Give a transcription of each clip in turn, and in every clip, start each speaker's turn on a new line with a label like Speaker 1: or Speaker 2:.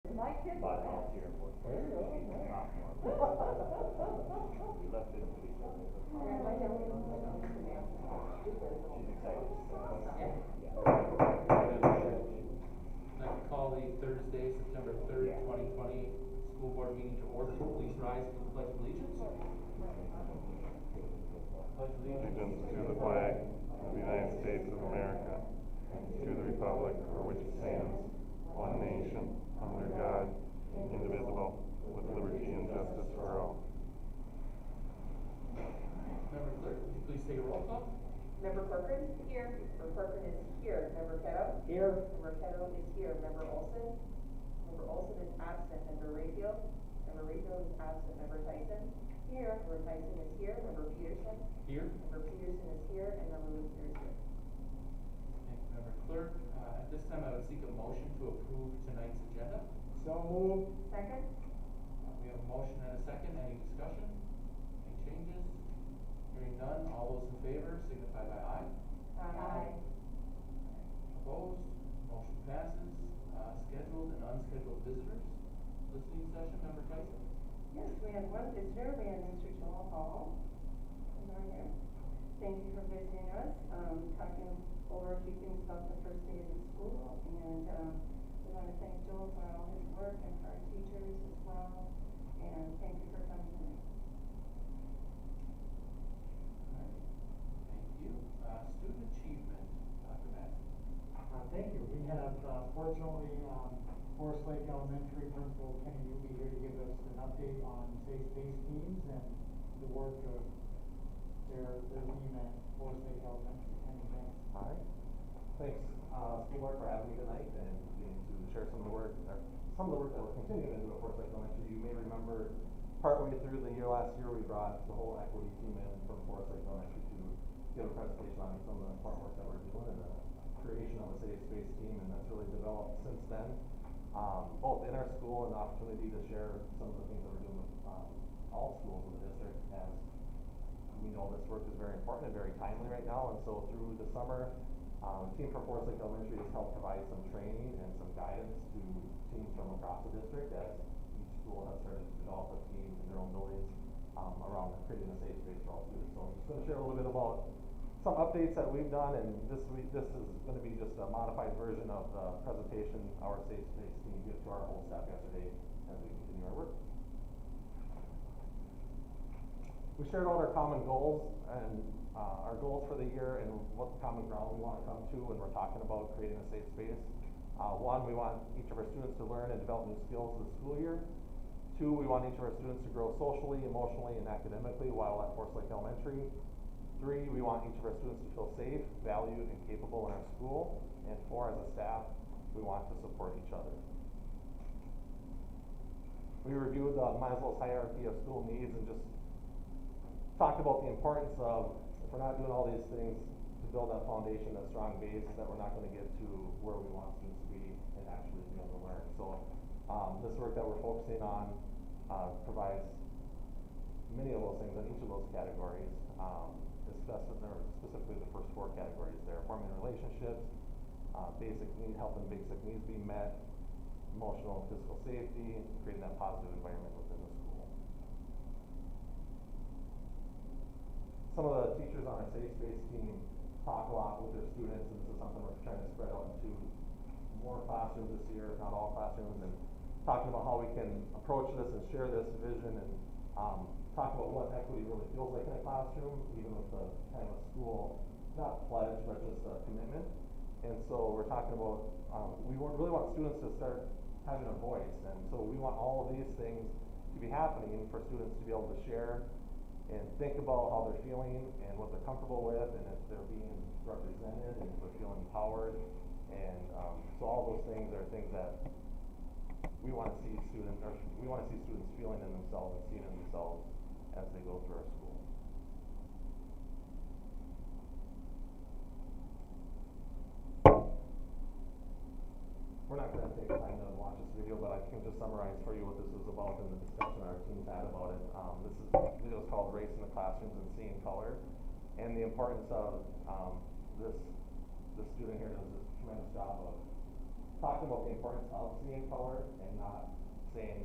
Speaker 1: My kids
Speaker 2: But
Speaker 1: are
Speaker 2: volunteer for
Speaker 1: There you go.
Speaker 2: she's a sophomore. We left it to each other. She's excited.
Speaker 3: I'd like to call the Thursday, September 3rd, 2020 school board meeting to order. Please rise for the pledge of allegiance. Pledge
Speaker 4: Allegiance to the flag of the United States of America, to the republic for which it stands, one nation, under God, indivisible, with liberty and justice for all.
Speaker 3: Member Clerk, would you please take a roll call?
Speaker 1: Member Corcoran? Here. Member Corcoran is here. Member Ketto?
Speaker 5: Here.
Speaker 1: Member Ketto is here. Member Olson? Member Olson is absent. Member Rayfield? Member Rayfield is absent. Member Tyson? Here. Member Tyson is here. Member Peterson?
Speaker 3: Here.
Speaker 1: Member Peterson is here. And Member Luther is here.
Speaker 3: Thank you, Member Clerk. At this time, I would seek a motion to approve tonight's agenda.
Speaker 5: So moved.
Speaker 1: Second?
Speaker 3: We have a motion and a second. Any discussion? Any changes? Hearing none, all those in favor signify by aye.
Speaker 1: Aye.
Speaker 3: Opposed? Motion passes. Scheduled and unscheduled visitors. Listening session, Member Tyson.
Speaker 6: Yes, we had one visitor. We had Mr. Joel Hall. He's on here. Thank you for visiting us, talking over keeping stuff the first day of the school. And we want to thank Joel for all his work and for our teachers as well. And thank you for coming tonight.
Speaker 3: All right. Thank you. Student achievement, Dr. Massey.
Speaker 5: Thank you. We have, fortunately, Forest Lake Elementary Principal Kenny Newby here to give us an update on safe space teams and the work of their team at Forest Lake Elementary. Kenny, thanks.
Speaker 7: All right. Thanks, school board, for having me tonight and getting to share some of the work, that we're continuing to do at Forest Lake Elementary. You may remember partway through the year last year, we brought the whole equity team in from Forest Lake Elementary to give a presentation on some of the important work that we're doing and the creation of a safe space team, and that's really developed since then. Both in our school and the opportunity to share some of the things that we're doing with all schools in the district, as we know this work is very important and very timely right now. And so through the summer, the team from Forest Lake Elementary has helped provide some training and some guidance to teams from across the district, as each school has started to develop a team in their own buildings around creating a safe space for all students. So I'm just going to share a little bit about some updates that we've done, and this is going to be just a modified version of the presentation our safe space team gave to our whole staff yesterday as we continue our work. We shared all our common goals and our goals for the year and what common ground we want to come to when we're talking about creating a safe space. One, we want each of our students to learn and develop new skills this school year. Two, we want each of our students to grow socially, emotionally, and academically while at Forest Lake Elementary. Three, we want each of our students to feel safe, valued, and capable in our school. And four, as a staff, we want to support each other. We reviewed the Maslow's hierarchy of school needs and just talked about the importance of, if we're not doing all these things to build that foundation, that strong base, that we're not going to get to where we want students to be and actually be able to learn. So this work that we're focusing on provides many of those things in each of those categories. Specifically the first four categories there: forming relationships, helping basic needs be met, emotional and physical safety, creating that positive environment within the school. Some of the teachers on our safe space team talk a lot with their students, and this is something we're trying to spread out into more classrooms this year, if not all classrooms, and talking about how we can approach this and share this vision and talk about what equity really feels like in a classroom, even with the kind of a school, not pledge, but just a commitment. And so we're talking about, we really want students to start having a voice. And so we want all of these things to be happening for students to be able to share and think about how they're feeling and what they're comfortable with, and if they're being represented and if they're feeling empowered. And so all those things are things that we want to see students feeling in themselves and seeing in themselves as they go through our school. We're not going to take time to watch this video, but I can just summarize for you what this is about and the discussion our team's had about it. This video is called Race in the Classrooms and Seeing Color, and the importance of this student here does this tremendous job of talking about the importance of seeing color and not saying,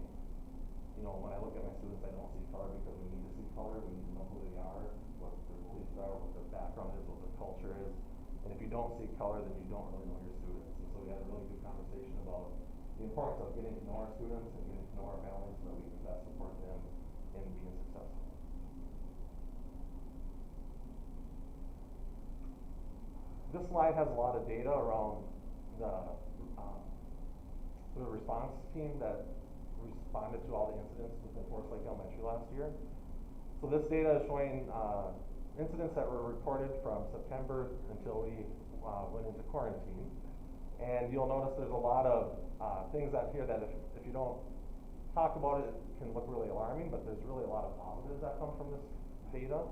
Speaker 7: you know, when I look at my students, I don't see color, because we need to see color, we need to know who they are, what their beliefs are, what their background is, what their culture is. And if you don't see color, then you don't really know your students. And so we had a really good conversation about the importance of getting to know our students and getting to know our families so that we can best support them in being successful. This slide has a lot of data around the response team that responded to all the incidents within Forest Lake Elementary last year. So this data is showing incidents that were reported from September until we went into quarantine. And you'll notice there's a lot of things out here that if you don't talk about it, it can look really alarming, but there's really a lot of positives that come from this data.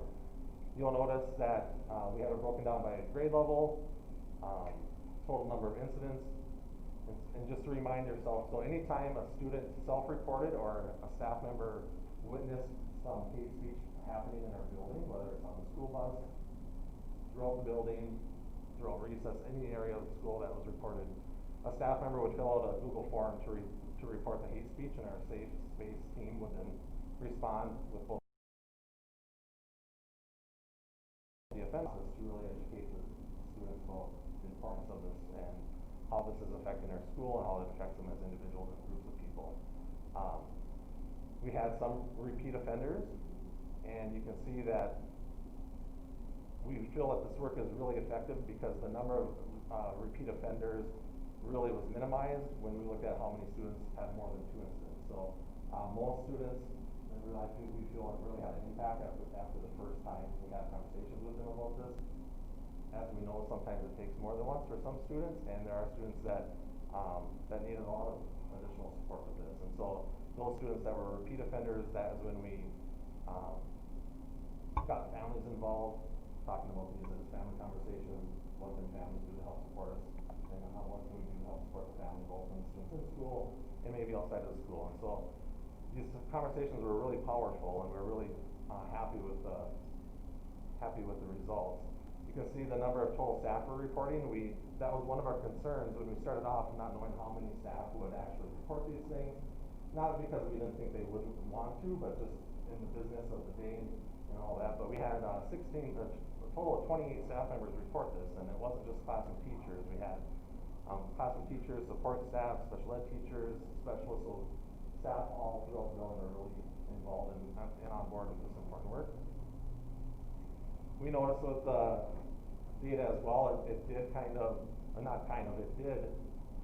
Speaker 7: You'll notice that we have it broken down by grade level, total number of incidents, and just to remind yourself, so anytime a student self-reported or a staff member witnessed some hate speech happening in our building, whether it's on the school bus, throughout the building, throughout recess, any area of the school that was reported, a staff member would fill out a Google form to report the hate speech, and our Safe Space team would then respond with both the offenses to really educate the students about the importance of this and how this is affecting our school and how it affects them as individuals and groups of people. We had some repeat offenders, and you can see that we feel that this work is really effective because the number of repeat offenders really was minimized when we looked at how many students had more than 2 incidents. So most students, we feel it really had an impact after the first time we had conversations with them about this. As we know, sometimes it takes more than once for some students, and there are students that needed a lot of additional support with this. And so those students that were repeat offenders, that is when we got families involved, talking about these as family conversations, what can families do to help support us, and what can we do to help support the family, both in students in school and maybe outside of the school. And so these conversations were really powerful, and we're really happy with the results. You can see the number of total staff we're reporting. That was one of our concerns when we started off, not knowing how many staff would actually report these things. Not because we didn't think they wouldn't want to, but just in the business of the day and all that. But we had a total of 28 staff members report this, and it wasn't just classroom teachers. We had classroom teachers, support staff, special ed teachers, specialists, so staff all throughout the building are really involved and on board with this important work. We noticed with the data as well, it did it did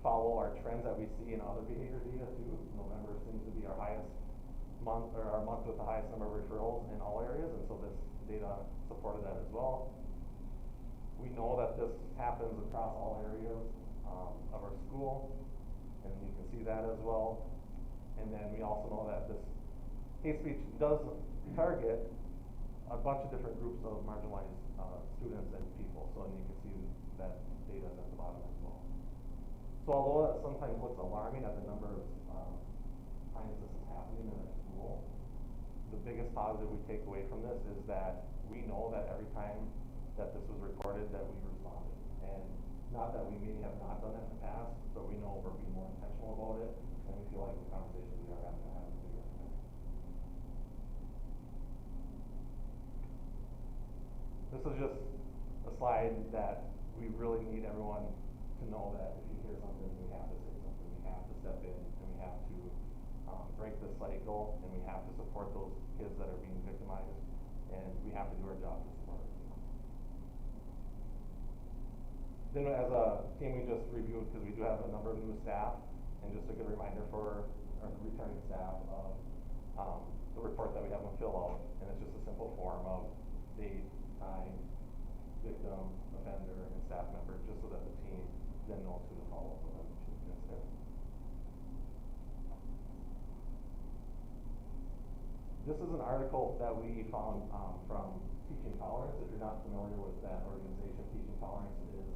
Speaker 7: follow our trends that we see in other behavior data too. November seems to be our highest month, or our month with the highest number of referrals in all areas, and so this data supported that as well. We know that this happens across all areas of our school, and you can see that as well. And then we also know that this hate speech does target a bunch of different groups of marginalized students and people. So, and you can see that data at the bottom as well. So although that sometimes looks alarming at the number of times this is happening in our school, the biggest positive we take away from this is that we know that every time that this was reported that we responded. And not that we may have not done that in the past, but we know we're being more intentional about it, and we feel like the conversations we are having to have is bigger. This is just a slide that we really need everyone to know that if you hear something, we have to say something. We have to step in, and we have to break this cycle, and we have to support those kids that are being victimized, and we have to do our job to support our kids. Then as a team, we just reviewed, because we do have a number of new staff, and just a good reminder for our returning staff of the report that we have them fill out, and it's just a simple form of date, time, victim, offender, and staff member, just so that the team then knows who to follow up with them instead. This is an article that we found from Teaching Tolerance. If you're not familiar with that organization, Teaching Tolerance is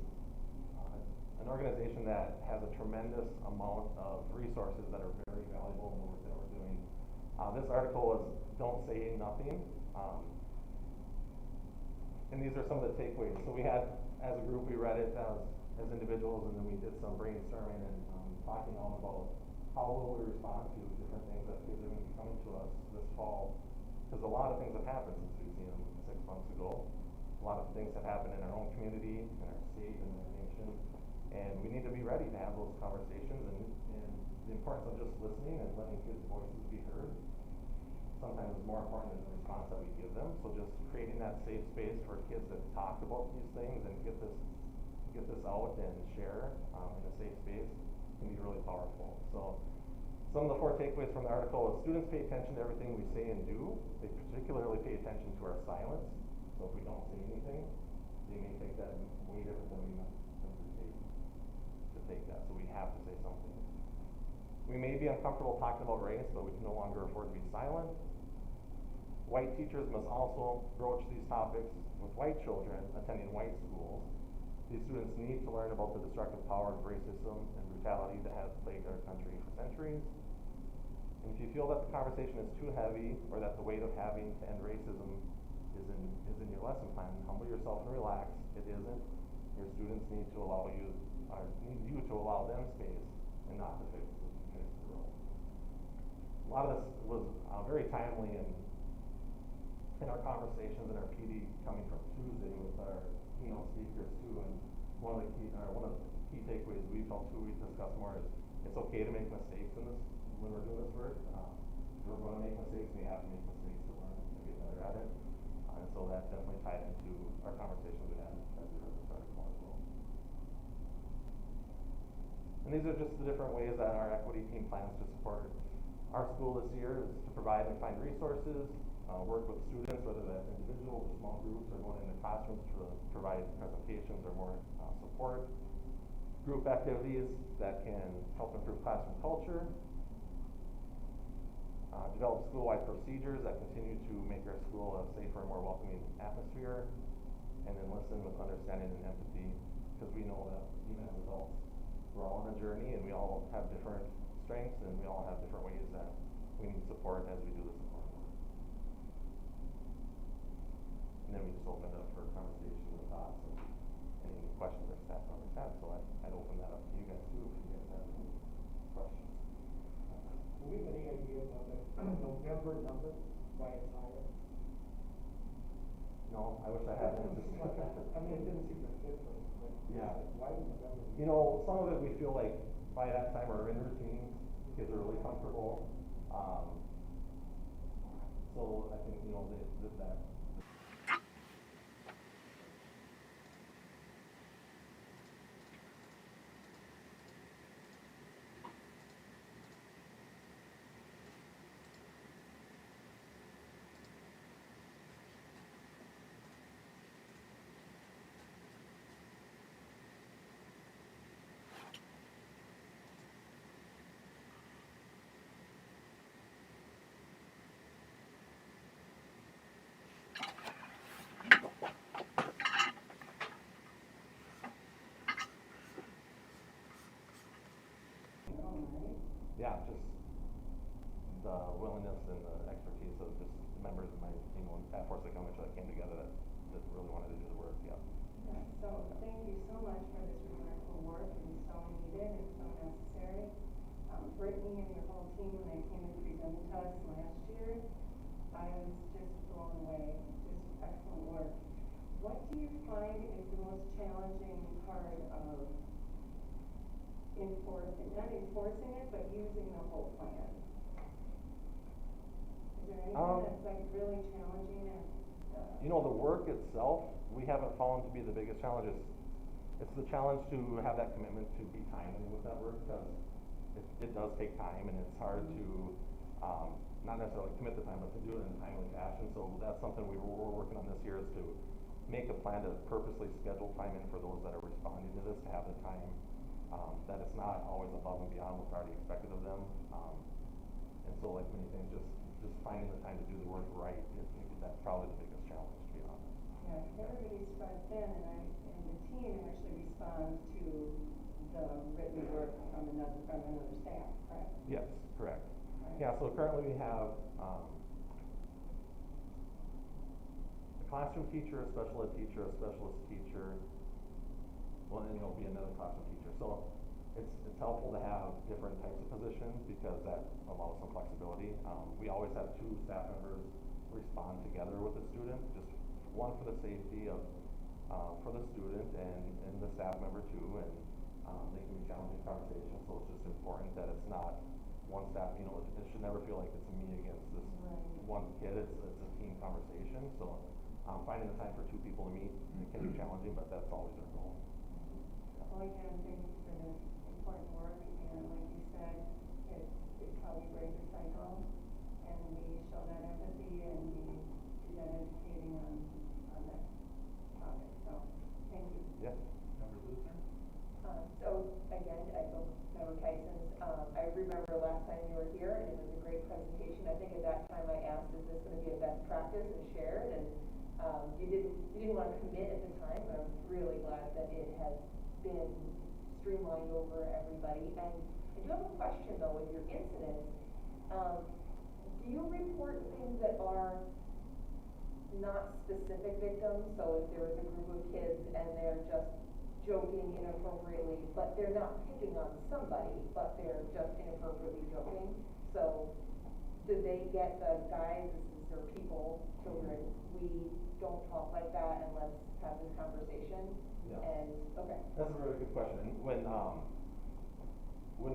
Speaker 7: an organization that has a tremendous amount of resources that are very valuable in the work that we're doing. This article is Don't Say Nothing. And these are some of the takeaways. So we had, as a group, we read it. as individuals, and then we did some brainstorming and, talking all about how will we respond to different things that kids are gonna be coming to us this fall. Cause a lot of things have happened since we've seen them 6 months ago. A lot of things have happened in our own community, in our state, and in our nation. And we need to be ready to have those conversations, and the importance of just listening and letting kids' voices be heard sometimes is more important than the response that we give them. So just creating that safe space for kids to talk about these things and get this out and share, in a safe space can be really powerful. So some of the 4 takeaways from the article is students pay attention to everything we say and do. They particularly pay attention to our silence. So if we don't say anything, they may take that way different than we meant them to take that. So we have to say something. We may be uncomfortable talking about race, but we can no longer afford to be silent. White teachers must also broach these topics with white children attending white schools. These students need to learn about the destructive power of racism and brutality that has plagued our country for centuries. And if you feel that the conversation is too heavy, or that the weight of having to end racism is in your lesson plan, humble yourself and relax. It isn't. Your students need you to allow them space and not to fix the world. A lot of this was very timely in our conversations and our PD coming from Tuesday with our keynote speakers too. And one of the key takeaways we felt too, we discussed more, is it's okay to make mistakes in this when we're doing this work. We're going to make mistakes, and we have to make mistakes to learn and get better at it. And so that definitely tied into our conversations we had as we heard this article as well. And these are just the different ways that our equity team plans to support our school this year, is to provide and find resources, work with students, whether that's individuals or small groups, or going into classrooms to provide presentations or more support. Group activities that can help improve classroom culture. Develop school-wide procedures that continue to make our school a safer and more welcoming atmosphere. And then listen with understanding and empathy, because we know that even as adults, we're all on a journey, and we all have different strengths, and we all have different ways that we need support as we do this important work. And then we just open it up for conversation and thoughts and any questions or staff members have. So I'd open that up to you guys too, if you guys have any questions.
Speaker 5: Do we have any idea about the November number, why it's higher?
Speaker 7: No, I wish I had.
Speaker 5: I mean, it didn't seem to fit for us, but
Speaker 7: Yeah.
Speaker 5: why was November?
Speaker 7: You know, some of it we feel like by that time we're in routine, kids are really comfortable. So I think, you know, that yeah, just the willingness and the expertise of just members of my team at Forest Lake Elementary that came together that really wanted to do the work, yeah.
Speaker 6: Yeah, so thank you so much for this remarkable work, and so needed and so necessary. Brittany and your whole team, when they came and presented to us last year, I was just blown away. Just excellent work. What do you find is the most challenging part of not enforcing it, but using the whole plan? Is there anything that's like really challenging and,
Speaker 7: You know, the work itself, we haven't found to be the biggest challenge. It's the challenge to have that commitment to be timely with that work, because it does take time, and it's hard to, not necessarily commit the time, but to do it in a timely fashion. So that's something we're working on this year, is to make a plan to purposely schedule time in for those that are responding to this, to have the time, that it's not always above and beyond what's already expected of them. And so, like many things, just finding the time to do the work right, that's probably the biggest challenge, to be honest.
Speaker 6: yeah, everybody's spread thin, and the team actually responds to the written work from another staff, correct?
Speaker 7: Yes, correct.
Speaker 6: Right.
Speaker 7: Yeah, so currently we have, a classroom teacher, a special ed teacher, a specialist teacher, well, then you'll be another classroom teacher. So it's helpful to have different types of positions because that allows some flexibility. We always have 2 staff members respond together with the student, just one for the safety of, for the student and the staff member too, and they can be challenging conversations, so it's just important that it's not one staff, you know, it should never feel like it's me against this one kid, it's a team conversation, so finding the time for 2 people to meet, it can be challenging, but that's always our goal.
Speaker 6: Well, again, thank you for the important work, and like you said, it's how we break the cycle, and we show that empathy, and we do that educating on that topic, so, thank you.
Speaker 7: Yeah.
Speaker 3: Member Luther?
Speaker 1: So again, I echo Member Tyson's, I remember last time you were here and it was a great presentation. I think at that time I asked, is this gonna be a best practice and shared? And, you didn't wanna commit at the time, but I'm really glad that it has been streamlined over everybody. And I do have a question though with your incidents. Do you report things that are not specific victims? So if there was a group of kids and they're just joking inappropriately, but they're not picking on somebody, but they're just inappropriately joking. So do they get the guys, this is their people, children, we don't talk like that and let's have this conversation?
Speaker 7: Yeah.
Speaker 1: And, okay.
Speaker 7: That's a really good question. When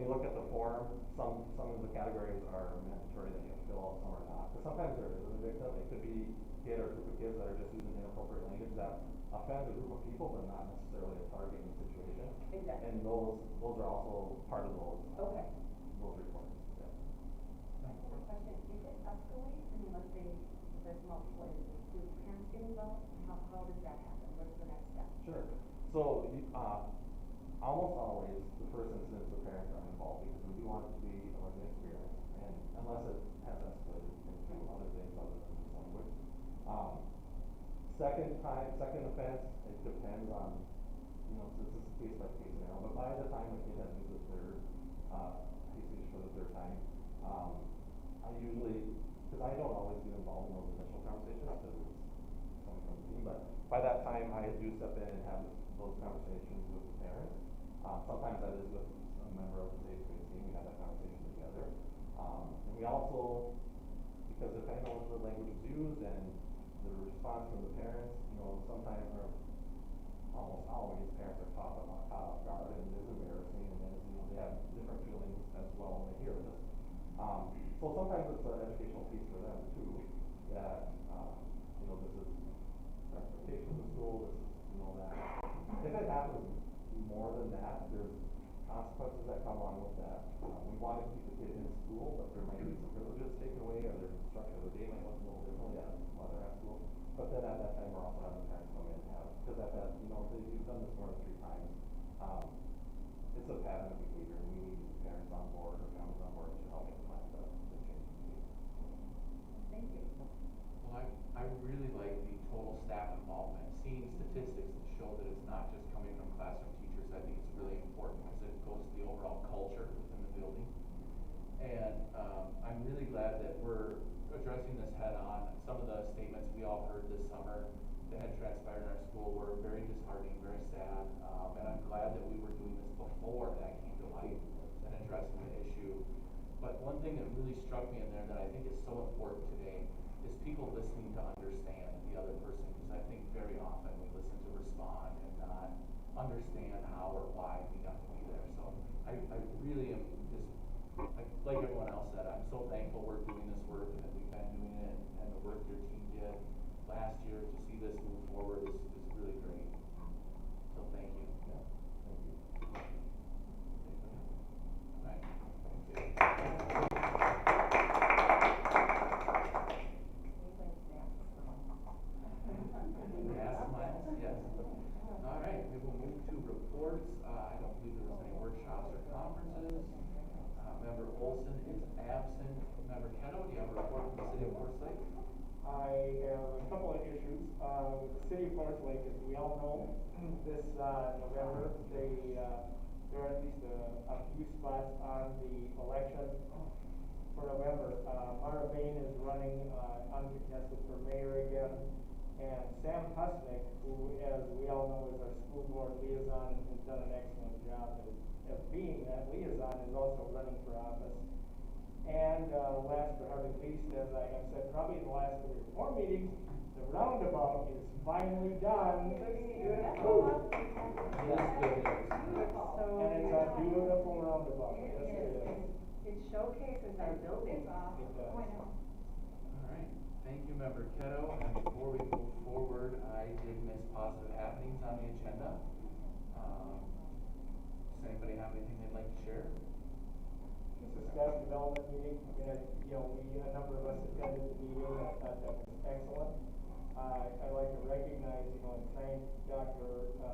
Speaker 7: you look at the form, some of the categories are mandatory that you have to fill out, some are not. But sometimes there is a victim. It could be a kid or a group of kids that are just using inappropriate language that offend a group of people, but not necessarily a targeting situation.
Speaker 1: Exactly.
Speaker 7: And those are also part of those.
Speaker 1: Okay.
Speaker 7: Those reports. Yeah.
Speaker 8: One question, if it escalates, and let's say there's multiple instances, do parents get involved? How does that happen? What's the next step?
Speaker 7: Sure. So, almost always, the first instance, the parents are involved because we do want it to be a learning experience, and unless it has escalated into other things other than just language. Second offense, it depends on, you know, this is case by case scenario, but by the time the kid has moved the third, case for the third time, I usually, because I don't always get involved in those initial conversations because it's coming from the team, but by that time I do step in and have those conversations with the parents. Sometimes that is with a member of the safe space team, we have that conversation together. And we also, because depending on what the language is used and the response from the parents, you know, sometimes or almost always parents are caught off guard and it is embarrassing and then, you know, they have different feelings as well when they hear this. So sometimes it's an educational piece for them too, that, you know, this is expectation of the school, this is, you know, that. If it happens more than that, there's consequences that come along with that. We want to keep the kid in school, but there might be some privileges taken away, or their structure of the day might look a little differently while they're at school. But then at that time, we're also having parents come in and have, because at that, you know, you've done this more than 3 times, it's a pattern of behavior, and we need parents on board or families on board to help implement the change.
Speaker 8: Thank you.
Speaker 3: Well, I really like the total staff involvement. Seeing statistics that show that it's not just coming from classroom teachers, I think it's really important because it goes to the overall culture within the building. And I'm really glad that we're addressing this head on. Some of the statements we all heard this summer that had transpired in our school were very disheartening, very sad. And I'm glad that we were doing this before that came to light and addressing the issue. But one thing that really struck me in there that I think is so important today is people listening to understand the other person, because I think very often we listen to respond and not understand how or why we got to be there. So I really am just, like everyone else said, I'm so thankful we're doing this work and that we've been doing it, and the work your team did last year to see this move forward is really great. So thank you.
Speaker 7: Yeah, thank you.
Speaker 3: All right. Mask Miles, yes. All right, we will move to reports. I don't believe there was any workshops or conferences. Member Olson is absent. Member Keno, do you have a report from the city of Forest Lake?
Speaker 9: I have a couple of issues. The city of Forest Lake, as we all know, this November, there are at least a few spots on the election for November. Mara Bain is running uncontested for mayor again. And Sam Husnick, who, as we all know, is our school board liaison and has done an excellent job as being that liaison, is also running for office. And, last but hardly least, as I have said probably in the last 3 or 4 meetings, the roundabout is finally done.
Speaker 6: Beautiful.
Speaker 3: Yes, it is.
Speaker 6: So.
Speaker 9: And it's a beautiful roundabout, yes it is.
Speaker 6: It showcases our building.
Speaker 9: It does.
Speaker 3: All right, thank you, Member Ketto, and before we move forward, I did miss positive happenings on the agenda. Does anybody have anything they'd like to share?
Speaker 9: Just a staff development meeting, I mean, a number of us attended the meeting, I thought that was excellent. I'd like to recognize, and thank Dr.